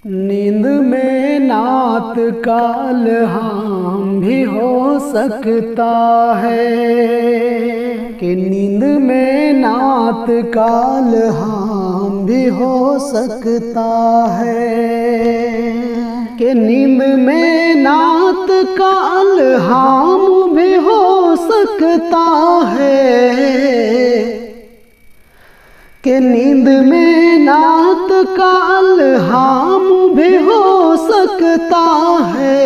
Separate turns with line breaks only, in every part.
नींद में नात काल हाम भी हो सकता है कि नींद में नात काल हाम भी हो सकता है कि नींद में नात काल हाम भी हो सकता है कि नींद में नात काल हाम भी हो सकता है।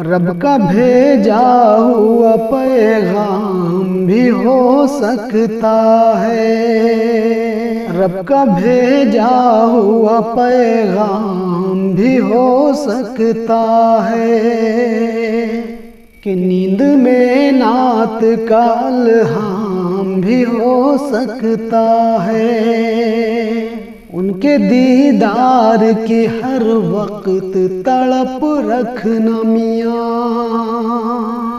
रब का भेजा हुआ पैगाम भी हो सकता है। रब का भेजा हुआ पैगाम भी हो सकता है कि नींद में नात काल हाम भी हो सकता है। उनके दीदार की हर वक्त तड़प रखना मियाँ,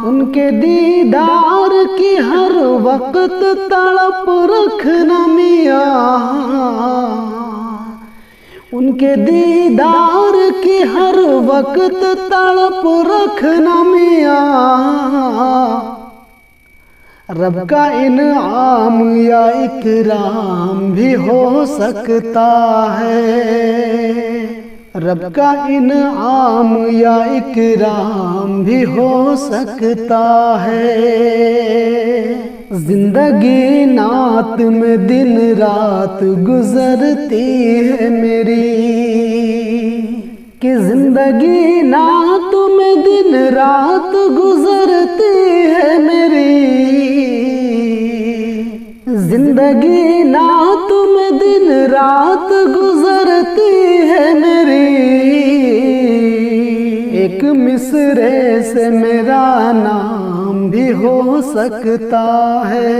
उनके दीदार की हर वक्त तड़प रखना मियाँ, उनके दीदार की हर वक्त तड़प रखना मियाँ। रब का इनाम या इकराम भी हो सकता है। रब का इनाम या इकराम भी हो सकता है। जिंदगी नात में दिन रात गुजरती है मेरी, कि जिंदगी नात में दिन रात गुजरती है मेरी। जिंदगी नात में दिन रात गुजरती है मेरी। एक मिसरे से मेरा नाम भी हो सकता है।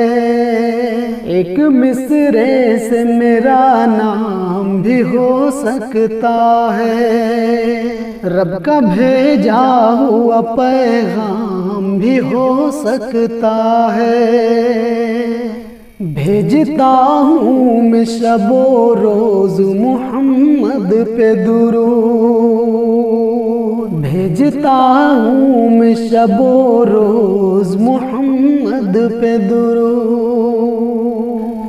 एक मिसरे से मेरा नाम भी हो सकता है। रब का भेजा हुआ पैगाम भी हो सकता है। भेजता हूँ मैं शबो रोज मुहम्मद पे दुरूद, भेजता हूँ मैं शबो रोज मुहम्मद पे दुरूद,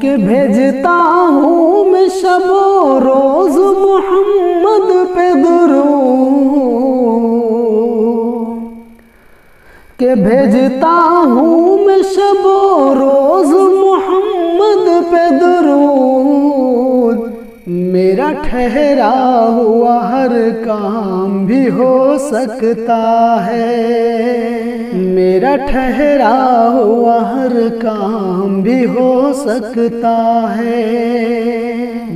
कि भेजता हूँ मैं शबो रोज मुहम्मद पे दुरूद, कि भेजता हूँ मैं शबो रोज मुहम्मद पे दुरूद। मेरा ठहरा हुआ हर काम भी हो सकता है। मेरा ठहरा हुआ हर काम भी हो सकता है।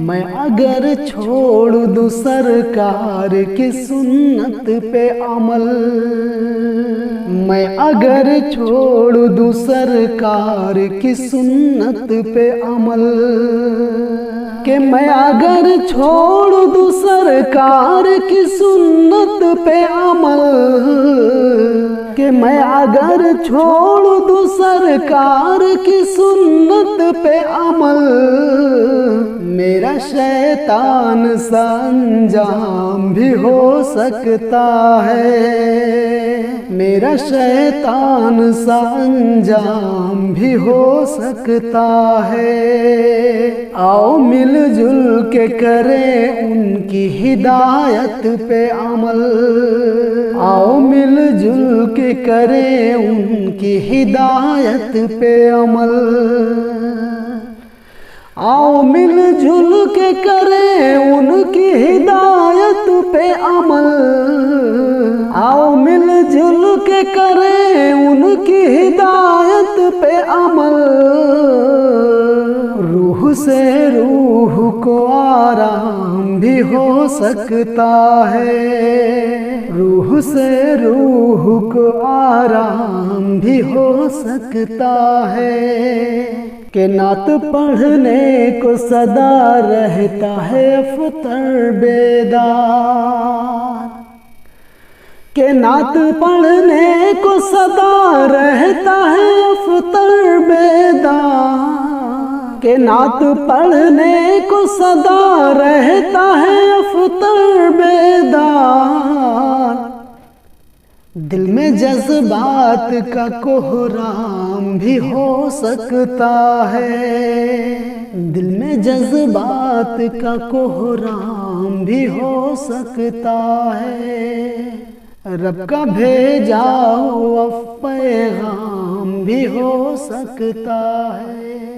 मैं अगर छोड़ दूं सरकार की सुन्नत पे अमल, मैं अगर छोड़ दूं सरकार की सुन्नत पे अमल, कि मैं अगर छोड़ दूं सरकार की सुन्नत पे अमल, कि मैं अगर छोड़ दूं सरकार की सुन्नत पे अमल। मेरा शैतान सा अंजाम भी हो सकता है। मेरा शैतान सा अंजाम भी हो सकता है। आओ मिलजुल के करें उनकी हिदायत पे अमल। आओ मिलजुल के करें उनकी हिदायत पे अमल। आओ मिलजुल के करें उनकी हिदायत पे अमल। आओ मिलजुल के करें उनकी हिदायत पे अमल। रूह से रूह को आराम भी हो सकता है। रूह से रूह को आराम भी हो सकता है। कि नात पढ़ने को सदा रहता है अफ्तर बेदार, कि नात पढ़ने को सदा रहता है अफ्तर बेदार, के नात पढ़ने को सदा रहता है अफ्तर बेदार। दिल में जज्बात का कोहराम भी हो सकता है, दिल में जज्बात का कोहराम भी हो सकता है। रब का भेजा हुआ पैगाम भी हो सकता है।